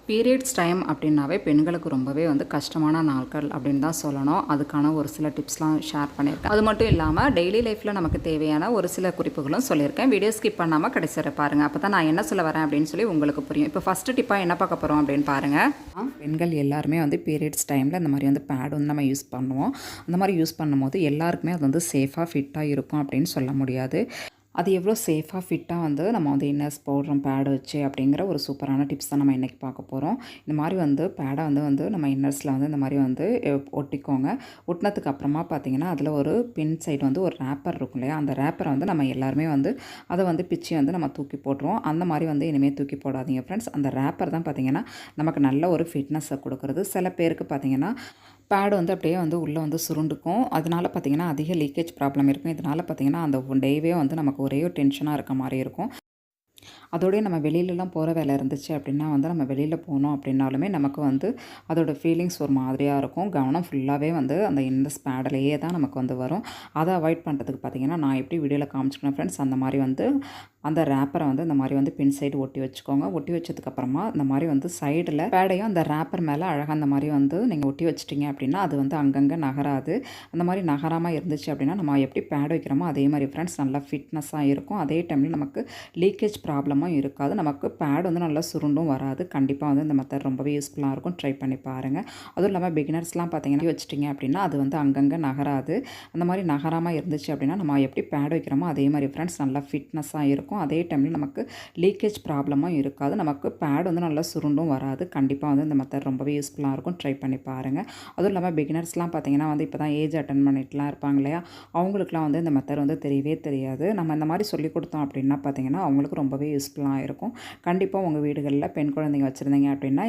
Periods time அப்படின்னாவே பெண்களுக்கு ரொம்பவே கஷ்டமான நாட்கள் அப்படின்னு தான் சொல்லணும். அதுக்கான ஒரு சில டிப்ஸ்லாம் ஷேர் பண்ணியிருக்கேன். அது மட்டும் இல்லாமல் டெய்லி லைஃப்பில் நமக்கு தேவையான ஒரு சில குறிப்புகளும் சொல்லியிருக்கேன். வீடியோ ஸ்கிப் பண்ணாமல் கடைசி வரை பாருங்கள். அப்போ தான் நான் என்ன சொல்ல வரேன் அப்படின்னு சொல்லி உங்களுக்கு புரியும். இப்போ ஃபஸ்ட்டு டிப்பாக என்ன பார்க்க போகிறோம் அப்படின்னு பாருங்கள். பெண்கள் எல்லாருமே பீரியட்ஸ் டைமில் இந்த மாதிரி பேட் நம்ம யூஸ் பண்ணுவோம். அந்த மாதிரி யூஸ் பண்ணும்போது எல்லாருக்குமே அது சேஃபாக ஃபிட்டாக இருக்கும் அப்படின்னு சொல்ல முடியாது. அது எவ்வளோ சேஃபாக ஃபிட்டாக நம்ம இன்னர்ஸ் போடுறோம் பேட் வச்சு அப்படிங்கிற ஒரு சூப்பரான டிப்ஸ் தான் நம்ம இன்றைக்கி பார்க்க போகிறோம். இந்த மாதிரி பேடை நம்ம இன்னர்ஸில் இந்த மாதிரி ஒட்டிக்கோங்க. ஒட்டினதுக்கு அப்புறமா பார்த்திங்கன்னா அதில் ஒரு பின் சைடு ஒரு ரேப்பர் இருக்கும் இல்லையா, அந்த ரேப்பரை நம்ம எல்லாருமே அதை பிச்சு நம்ம தூக்கி போட்டுருவோம். அந்த மாதிரி இனிமேல் தூக்கி போடாதீங்க ஃப்ரெண்ட்ஸ். அந்த ரேப்பர் தான் பார்த்திங்கன்னா நமக்கு நல்ல ஒரு ஃபிட்னஸை கொடுக்குறது. சில பேருக்கு பார்த்திங்கன்னா பேடு அப்படியே உள்ளே சுருண்டுக்கும். அதனால் பார்த்திங்கன்னா அதிக லீக்கேஜ் ப்ராப்ளம் இருக்கும். இதனால் பார்த்திங்கன்னா அந்த டேவே நமக்கு ஒரே ஒரு டென்ஷனாக இருக்க மாதிரி இருக்கும். அதோடய நம்ம வெளியிலலாம் போகிற வேலை இருந்துச்சு அப்படின்னா நம்ம வெளியில் போனோம் அப்படின்னாலுமே நமக்கு அதோடய ஃபீலிங்ஸ் ஒரு மாதிரியாக இருக்கும். கவனம் ஃபுல்லாகவே அந்த இன்னர்ஸ் பேடிலேயே தான் நமக்கு வரும். அதை அவாய்ட் பண்ணுறதுக்கு பார்த்திங்கன்னா நான் எப்படி வீடியோவில் காமிச்சிக்கிறேன் ஃப்ரெண்ட்ஸ், அந்த மாதிரி அந்த ரேப்பரை இந்த மாதிரி பின் சைடு ஒட்டி வச்சுக்கோங்க. ஒட்டி வச்சதுக்கப்புறமா இந்த மாதிரி சைடில் பேடையும் அந்த ரேப்பர் மேலே அழகாக அந்த மாதிரி நீங்கள் ஒட்டி வச்சிட்டிங்க அப்படின்னா அது அங்கங்கே நகராது. அந்த மாதிரி நகராமல் இருந்துச்சு அப்படின்னா நம்ம எப்படி பேட் வைக்கிறோமோ அதே மாதிரி ஃப்ரெண்ட்ஸ் நல்லா ஃபிட்னஸாக இருக்கும். அதே டைமில் நமக்கு லீக்கேஜ் ப்ராப்ளமும் இருக்காது. நமக்கு பேட் நல்லா சுருண்டும் வராது. கண்டிப்பாக இந்த மெத்தட் ரொம்பவே யூஸ்ஃபுல்லாக இருக்கும். ட்ரை பண்ணி பாருங்கள். அதுவும் இல்லாமல் பிகினர்ஸ்லாம் பார்த்தீங்கன்னா வச்சிட்டிங்க அப்படின்னா அது அங்கங்கே நகராது. அந்த மாதிரி நகராமல் இருந்துச்சு அப்படின்னா நம்ம எப்படி பேட் வைக்கிறோமோ அதே மாதிரி ஃப்ரெண்ட்ஸ் நல்லா ஃபிட்னஸாக இருக்கும். அதே டைமில் நமக்கு லீக்கேஜ் ப்ராப்ளமும் இருக்காது. நமக்கு பேட் நல்லா சுருண்டும் வராது. கண்டிப்பாக இந்த மெத்தட் ரொம்பவே யூஸ்ஃபுல்லாக இருக்கும். ட்ரை பண்ணி பாருங்கள். அதுவும் இல்லாமல் பிகினர்ஸ்லாம் பார்த்தீங்கன்னா இப்போ தான் ஏஜ் அட்டன் பண்ணிட்டுலாம் இருப்பாங்க இல்லையா, அவங்களுக்குலாம் இந்த மெத்தட் தெரியவே தெரியாது. நம்ம இந்த மாதிரி சொல்லிக் கொடுத்தோம் அப்படின்னா பார்த்தீங்கன்னா அவங்களுக்கு ரொம்பவே யூஸ்ஃபுல்லாக இருக்கும். கண்டிப்பாக உங்கள் வீடுகளில் பெண் குழந்தைங்க வச்சுருந்தீங்க அப்படின்னா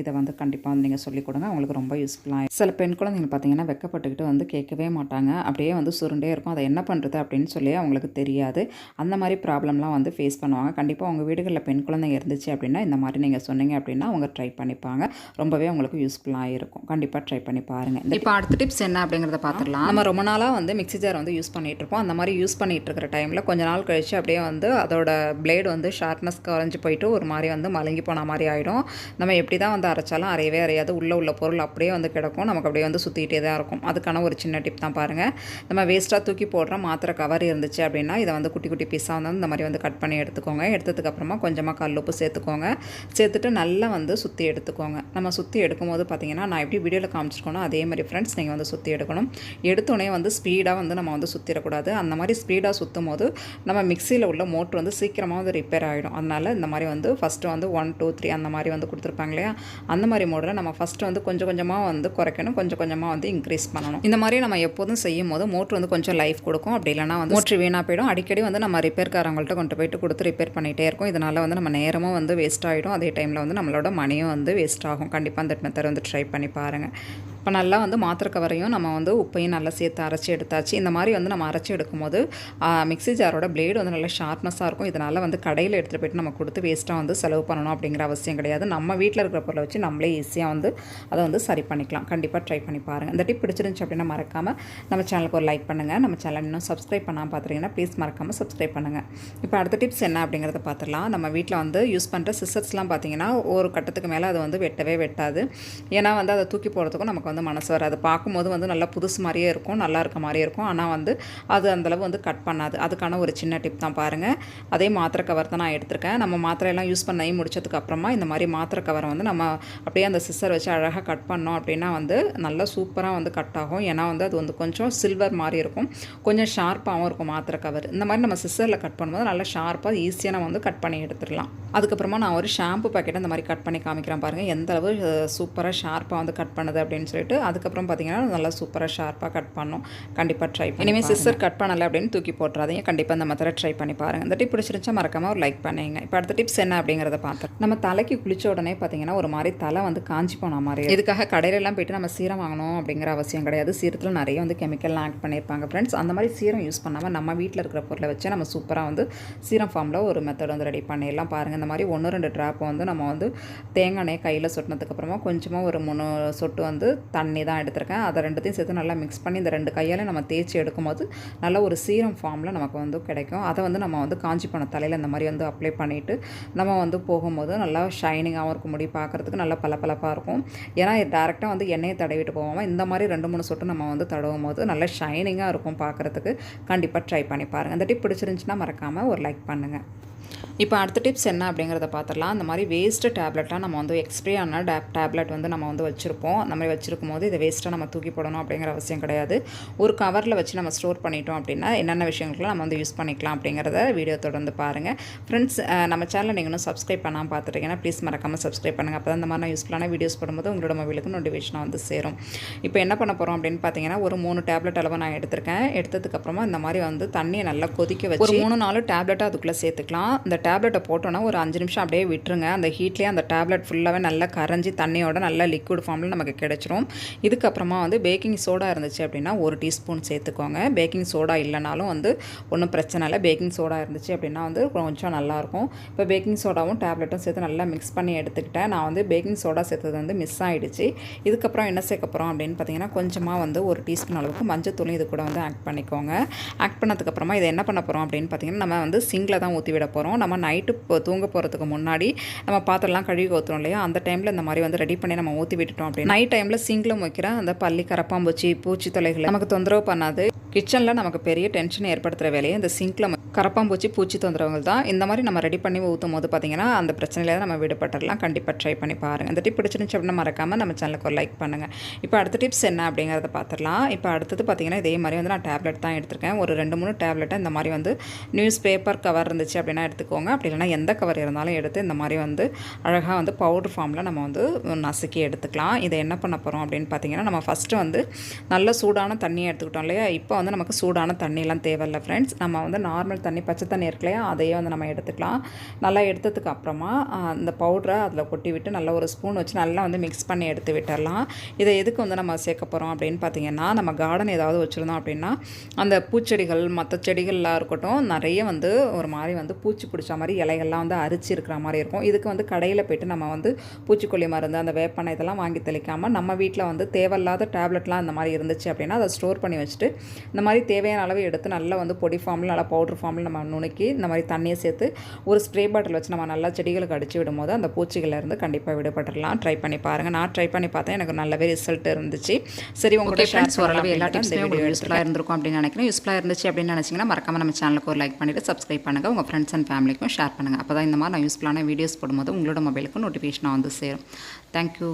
இதை கண்டிப்பாக நீங்கள் சொல்லிக் கொடுங்க. அவங்களுக்கு ரொம்ப யூஸ்ஃபுல்லாக. சில பெண் குழந்தைங்க பார்த்தீங்கன்னா வெக்கப்பட்டுக்கிட்டு கேட்கவே மாட்டாங்க. அப்படியே சுருண்டே இருக்கும். அதை என்ன பண்ணுறது அப்படின்னு சொல்லி அவங்களுக்கு தெரியாது. அந்த மாதிரி ப்ராப்ளம்லாம் ஃபேஸ் பண்ணுவாங்க. கண்டிப்பாக உங்கள் வீடுகளில் பெண் குழந்தைங்க இருந்துச்சு அப்படின்னா இந்த மாதிரி நீங்கள் சொன்னீங்க அப்படின்னா அவங்க ட்ரை பண்ணிப்பாங்க. ரொம்பவே உங்களுக்கு யூஸ்ஃபுல்லாக இருக்கும். கண்டிப்பாக ட்ரை பண்ணி பாருங்கள். இப்போ அடுத்த டிப்ஸ் என்ன அப்படிங்கிறத பார்த்துடலாம். நம்ம ரொம்ப நாளாக மிக்ஸி ஜார் யூஸ் பண்ணிகிட்டு இருப்போம். அந்த மாதிரி யூஸ் பண்ணிகிட்டு இருக்கிற டைமில் கொஞ்ச நாள் கழிச்சு அப்படியே அதோட பிளேடு ஷார்ப்னஸ் குறைஞ்சி போயிட்டு ஒரு மாதிரி மலங்கி போன மாதிரி ஆகிடும். நம்ம எப்படி தான் அரைச்சாலும் அரையவே அரையாது. உள்ள பொருள் அப்படியே கிடக்கும். நமக்கு அப்படியே சுற்றிக்கிட்டே தான் இருக்கும். அதுக்கான ஒரு சின்ன டிப் தான் பாருங்கள். நம்ம வேஸ்ட்டாக தூக்கி போடுற மாத்திரை கவர் இருந்துச்சு அப்படின்னா இதை குட்டி குட்டி பீஸாக இந்த மாதிரி கட் பண்ணி எடுத்துக்கோங்க. எடுத்ததுக்கப்புறமா கொஞ்சமாக கல்லுப்பு சேர்த்துக்கோங்க. சேர்த்துட்டு நல்லா சுற்றி எடுத்துக்கோங்க. நம்ம சுற்றி எடுக்கும்போது பார்த்திங்கன்னா நான் எப்படி வீடியோவில் காமிச்சிருக்கோனோ அதே மாதிரி ஃப்ரெண்ட்ஸ் நீங்கள் சுற்றி எடுக்கணும். எடுத்தோடனே நம்ம சுற்றிடக்கூடாது. அந்த மாதிரி ஸ்பீடாக சுற்றும் போது நம்ம மிக்சியில் உள்ள மோட்ரு சீக்கிரமாக ரிப்பேர் ஆகிடும். அதனால் இந்த மாதிரி ஃபஸ்ட்டு 1 2 3 அந்த மாதிரி கொடுத்துருப்பாங்க இல்லையா, அந்த மாதிரி மோடில் நம்ம ஃபஸ்ட்டு கொஞ்சம் கொஞ்சமாக குறைக்கணும். கொஞ்சம் கொஞ்சமாக இன்க்ரீஸ் பண்ணணும். இந்த மாதிரி நம்ம எப்போதும் செய்யும் போது மோட்ரு கொஞ்சம் லைஃப் கொடுக்கும். அப்படி இல்லைனா மோட்ரு வீணாக போயிடும். அடிக்கடி நம்ம ரிப்பேர்காரங்கள்ட்ட கொண்டு போயிட்டு கொடுத்து ரிப்பேர் பண்ணிகிட்டே இருக்கும். இதனால் நம்ம நேரமும் வேஸ்ட் ஆகிடும். அதே டைமில் நம்மளோட மணியும் வேஸ்ட் ஆகும். கண்டிப்பாக அந்த மெத்தட் ட்ரை பண்ணி பாருங்கள். இப்போ நல்லா மாத்திரை கவரையும் நம்ம உப்பையும் நல்லா சேர்த்து அரைச்சி எடுத்தாச்சு. இந்த மாதிரி நம்ம அரைச்சி எடுக்கும்போது மிக்ஸி ஜாரோட பிளேடு நல்லா ஷார்ப்னஸாக இருக்கும். இதனால் கடையில் எடுத்துகிட்டு போய்ட்டு நம்ம கொடுத்து வேஸ்ட்டாக செலவு பண்ணணும் அப்படிங்கிற அவசியம் கிடையாது. நம்ம வீட்டில் இருக்கிற பொருளை வச்சு நம்மளே ஈஸியாக அதை சரி பண்ணிக்கலாம். கண்டிப்பாக ட்ரை பண்ணி பாருங்கள். இந்த டிப் பிடிச்சிருந்துச்சு அப்படின்னா மறக்காமல் நம்ம சேனலுக்கு ஒரு லைக் பண்ணுங்கள். நம்ம சேனல் இன்னும் சப்ஸ்கிரைப் பண்ணாமல் பார்த்துருக்கீங்கன்னா ப்ளீஸ் மறக்காமல் சப்ஸ்கிரைப் பண்ணுங்கள். இப்போ அடுத்த டிப்ஸ் என்ன அப்படிங்கிறத பார்த்துடலாம். நம்ம வீட்டில் யூஸ் பண்ணுற சிசர்ஸ்லாம் பார்த்திங்கன்னா ஒரு கட்டத்துக்கு மேலே அது வெட்டவே வெட்டாது. ஏன்னா அதை தூக்கி போகிறதுக்கும் நமக்கு மனசு வராது. பார்க்கும்போது நல்லா புதுசு மாதிரியே இருக்கும், நல்லா இருக்க மாதிரியே இருக்கும். ஆனால் அது அந்தளவு கட் பண்ணாது. அதுக்கான ஒரு சின்ன டிப் தான் பாருங்கள். அதே மாத்திரை கவர் தான் நான் எடுத்திருக்கேன். நம்ம மாத்திரையெல்லாம் யூஸ் பண்ணி முடிச்சதுக்கப்புறமா இந்த மாதிரி மாத்திரை கவரை நம்ம அப்படியே அந்த சிசர் வச்சு அழகாக கட் பண்ணோம் அப்படின்னா நல்லா சூப்பராக கட் ஆகும். ஏன்னா அது கொஞ்சம் சில்வர் மாதிரி இருக்கும், கொஞ்சம் ஷார்ப்பாகவும் இருக்கும் மாத்திரை கவர். இந்த மாதிரி நம்ம சிசரில் கட் பண்ணும்போது நல்லா ஷார்ப்பாக ஈஸியாக நம்ம கட் பண்ணி எடுத்துடலாம். அதுக்கப்புறமா நான் ஒரு ஷாம்பு பாக்கெட்டை இந்த மாதிரி கட் பண்ணி காமிக்கிறேன் பாருங்கள். எந்த அளவு சூப்பராக ஷார்ப்பாக கட் பண்ணுது அப்படின்னு சொல்லிட்டு. அதுக்கப்புறம் பார்த்திங்கன்னா நல்லா சூப்பராக ஷார்ப்பாக கட் பண்ணோம். கண்டிப்பாக ட்ரை பண்ணி. இனிமேல் சிஸ்டர் கட் பண்ணலை அப்படின்னு தூக்கி போட்டுறாதீங்க. கண்டிப்பாக இந்த மெத்தடை ட்ரை பண்ணி பாருங்கள். இந்த டிப் பிடிச்சிருந்துச்சா மறக்காமல் ஒரு லைக் பண்ணுங்க. இப்போ அடுத்த டிப்ஸ் என்ன அப்படிங்கிறத பார்த்தோம். நம்ம தலைக்கு குளிச்ச உடனே பார்த்திங்கன்னா ஒரு மாதிரி தலை காஞ்சி போன மாதிரி. இதுக்காக கடையிலலாம் போய்ட்டு நம்ம சீரம் வாங்கணும் அப்படிங்கிற அவசியம் கிடையாது. சீரத்தில் நிறைய கெமிக்கல்லாம் ஆட் பண்ணியிருப்பாங்க ஃப்ரெண்ட்ஸ். அந்த மாதிரி சீரம் யூஸ் பண்ணாமல் நம்ம வீட்டில் இருக்கிற பொருளை வச்சு நம்ம சூப்பராக சீரம் ஃபார்மில் ஒரு மெத்தட் ரெடி பண்ணிடலாம். பாருங்கள். இந்த மாதிரி 1 2 ட்ராப் நம்ம தேங்காய் எண்ணெய் கையில் சொட்டினதுக்கப்புறமா கொஞ்சமாக ஒரு 3 சொட்டு தண்ணி தான் எடுத்திருக்கேன். அதை ரெண்டுத்தையும் சேர்த்து நல்லா மிக்ஸ் பண்ணி இந்த 2 கையால் நம்ம தேய்ச்சி எடுக்கும்போது நல்ல ஒரு சீரம் ஃபார்மில் நமக்கு வந்து கிடைக்கும். அதை வந்து நம்ம வந்து காஞ்சி போன தலையில் இந்த மாதிரி வந்து அப்ளை பண்ணிவிட்டு நம்ம வந்து போகும்போது நல்லா ஷைனிங்காகவும் இருக்கும், முடி பார்க்குறதுக்கு நல்லா பளபளப்பாக இருக்கும். ஏன்னா டேரெக்டாக வந்து எண்ணெயை தடவிட்டு போகாமல் இந்த மாதிரி 2-3 சொட்டு நம்ம வந்து தடவும் போது நல்லா ஷைனிங்காக இருக்கும் பார்க்குறதுக்கு. கண்டிப்பாக ட்ரை பண்ணி பாருங்கள். இந்த டிப் பிடிச்சிருந்துச்சுன்னா மறக்காமல் ஒரு லைக் பண்ணுங்கள். இப்போ அடுத்த டிப்ஸ் என்ன அப்படிங்கிறத பார்த்துடலாம். அந்த மாதிரி வேஸ்ட்டு டேப்லெட்லாம் நம்ம வந்து எக்ஸ்பிரி ஆன டேப்லெட் வந்து நம்ம வந்து வச்சுருப்போம். அந்த மாதிரி வச்சுருக்கும் போது இதை வேஸ்ட்டாக நம்ம தூக்கி போடணும் அப்படிங்கிற அவசியம் கிடையாது. ஒரு கவரில் வச்சு நம்ம ஸ்டோர் பண்ணிட்டோம் அப்படின்னா என்னென்ன விஷயங்களுக்குலாம் நம்ம வந்து யூஸ் பண்ணிக்கலாம் அப்படிங்கிறத வீடியோ தொடர்ந்து பாருங்கள். ஃப்ரெண்ட்ஸ், நம்ம சேனலை நீங்கள் இன்னும் சப்ஸ்கிரைப் பண்ணாமல் பார்த்துட்டீங்கன்னா ப்ளீஸ் மறக்காமல் சப்ஸ்கிரைப் பண்ணுங்கள். அப்போ தான் இந்த மாதிரி யூஸ்ஃபுல்லான வீடியோஸ் போடும்போது உங்களோட மொபைலுக்கு நோட்டிஃபிகேஷன் வந்து சேரும். இப்போ என்ன பண்ண போகிறோம் அப்படின்னு பார்த்தீங்கன்னா, ஒரு 3 டேப்லெட் அளவு நான் எடுத்திருக்கேன். எடுத்ததுக்கப்புறமா இந்த மாதிரி வந்து தண்ணியை நல்லா கொதிக்க வச்சு ஒரு 3-4 டேப்லெட்டாக அதுக்குள்ளே சேர்த்துக்கலாம். இந்த டேப்லெட்டை போட்டோன்னா ஒரு 5 நிமிஷம் அப்படியே விட்டுருங்க. அந்த ஹீட்லேயே அந்த டேப்லெட் ஃபுல்லாகவே நல்லா கரைஞ்சி தண்ணியோட நல்லா லிக்விட் ஃபார்மில் நமக்கு கிடைச்சிரும். இதுக்கப்புறமா வந்து பேக்கிங் சோடா இருந்துச்சு அப்படின்னா 1 டீஸ்பூன் சேர்த்துக்கோங்க. பேக்கிங் சோடா இல்லைனாலும் வந்து ஒன்றும் பிரச்சனை இல்லை. பேக்கிங் சோடா இருந்துச்சு அப்படின்னா வந்து கொஞ்சம் நல்லாயிருக்கும். இப்போ பேக்கிங் சோடாவும் டேப்லெட்டும் சேர்த்து நல்லா மிக்ஸ் பண்ணி எடுத்துக்கிட்டேன். நான் வந்து பேக்கிங் சோடா சேர்த்தது வந்து மிஸ் ஆகிடுச்சு. இதுக்கப்புறம் என்ன சேர்க்க போகிறோம் அப்படின்னு பார்த்தீங்கன்னா, கொஞ்சமாக வந்து 1 டீஸ்பூன் அளவுக்கு மஞ்சத்தூளும் இது கூட வந்து ஆட் பண்ணிக்கோங்க. ஆட் பண்ணதுக்கப்புறமா இதை என்ன பண்ண போகிறோம் அப்படின்னு பார்த்தீங்கன்னா, நம்ம வந்து சிங்கில் தான் ஊற்றி விட போகிறோம். நம்ம நைட்டு தூங்க போகிறதுக்கு முன்னாடி நம்ம பாத்திரம்லாம் கழுவி ஊற்றுறோம் இல்லையா, அந்த டைமில் இந்த மாதிரி வந்து ரெடி பண்ணி நம்ம ஊற்றி விட்டுட்டோம் அப்படின்னு நைட் டைமில் சிங்கில் வைக்கிற அந்த பள்ளி, கரப்பாம்பூச்சி, பூச்சி தொலைகளை நமக்கு தொந்தரவு பண்ணாது. கிச்சனில் நமக்கு பெரிய டென்ஷன் ஏற்படுத்துகிற வேலையை இந்த சிங்கில் கரப்பாம்பூச்சி, பூச்சி தொந்தரவுகள் தான். இந்த மாதிரி நம்ம ரெடி பண்ணி ஊற்றும் போது பார்த்திங்கன்னா அந்த பிரச்சனையில் நம்ம விடுபட்டுடலாம். கண்டிப்பாக ட்ரை பண்ணி பாருங்கள். இந்த டிப் பிடிச்சிருந்துச்சு அப்படின்னா மறக்காமல் நம்ம சேனலுக்கு ஒரு லைக் பண்ணுங்கள். இப்போ அடுத்த டிப்ஸ் என்ன அப்படிங்கிறத பார்த்துடலாம். இப்போ அடுத்தது பார்த்திங்கன்னா, இதே மாதிரி வந்து நான் டேப்லெட் தான் எடுத்திருக்கேன். ஒரு 2-3 டேப்லெட்டை இந்த மாதிரி வந்து நியூஸ் பேப்பர் கவர் இருந்துச்சு அப்படின்னா எடுத்துக்கோங்க. அப்படி இல்லைனா எந்த கவர் இருந்தாலும் எடுத்து இந்த மாதிரி வந்து அழகாக வந்து பவுடர் ஃபார்மில் நம்ம வந்து நசுக்கி எடுத்துக்கலாம். இதை என்ன பண்ண போகிறோம் அப்படின்னு பார்த்தீங்கன்னா, நம்ம ஃபஸ்ட்டு வந்து நல்ல சூடான தண்ணியை எடுத்துக்கிட்டோம் இல்லையா. இப்போ வந்து நமக்கு சூடான தண்ணியெலாம் தேவையில்லை ஃப்ரெண்ட்ஸ். நம்ம வந்து நார்மல் தண்ணி, பச்சை தண்ணி இருக்கு இல்லையா, அதையே வந்து நம்ம எடுத்துக்கலாம். நல்லா எடுத்ததுக்கு அப்புறமா அந்த பவுடரை அதில் கொட்டி விட்டு நல்லா ஒரு ஸ்பூன் வச்சு நல்லா வந்து மிக்ஸ் பண்ணி எடுத்து விட்டுடலாம். இதை எதுக்கு வந்து நம்ம சேர்க்க போகிறோம் அப்படின்னு பார்த்தீங்கன்னா, நம்ம கார்டன் ஏதாவது வச்சுருந்தோம் அப்படின்னா அந்த பூச்செடிகள், மற்ற செடிகள்லாம் இருக்கட்டும், நிறைய வந்து ஒரு மாதிரி வந்து பூச்சி பிடிச்ச மாதிரி இலைகள்லாம் வந்து அரிச்சு இருக்கிற மாதிரி இருக்கும். இதுக்கு வந்து கடையில் போய்ட்டு நம்ம வந்து பூச்சிக்கொல்லி மருந்து, அந்த வேப்பெண்ணெய் இதெல்லாம் வாங்கி தெளிக்காமல் நம்ம வீட்டில் வந்து தேவையில்லாத டேப்லெட்லாம் இந்த மாதிரி இருந்துச்சு அப்படின்னா அதை ஸ்டோர் பண்ணி வச்சுட்டு இந்த மாதிரி தேவையான அளவு எடுத்து நல்லா வந்து பொடி ஃபார்மில், நல்லா பவுடர் ஃபார்மில் நம்ம நுணுக்கி இந்த மாதிரி தண்ணியை சேர்த்து ஒரு ஸ்ப்ரே பாட்டில் வச்சு நம்ம நல்லா செடிகளுக்கு அடித்து விடும்போது அந்த பூச்சிகளிலிருந்து கண்டிப்பாக விடுபட்டுடலாம். ட்ரை பண்ணி பாருங்கள். நான் ட்ரை பண்ணி பார்த்தேன், எனக்கு நல்லாவே ரிசல்ட் இருந்துச்சு. சரி, உங்களோட ஃப்ரெண்ட்ஸ் ஓரளவு எல்லா டிப்ஸுமே உங்களுக்கு யூஸ்ஃபுல்லாக இருந்திருக்கும் அப்படின்னு நினைக்கிறேன். யூஸ்ஃபுல்லாக இருந்துச்சு அப்படின்னு நினச்சிங்கன்னா மறக்காமல் நம்ம சேனலுக்கு ஒரு லைக் பண்ணிவிட்டு சப்ஸ்கிரைப் பண்ணுங்கள். உங்கள் ஃப்ரெண்ட்ஸ் அண்ட் ஃபேமிலிக்கும் ஷேர் பண்ணுங்கள். அப்போ தான் இந்த மாதிரி நான் யூஸ்ஃபுல்லான வீடியோஸ் போடும்போது உங்களோட மொபைலுக்கு நோட்டிஃபிகேஷனாக வந்து சேரும். தேங்க்யூ.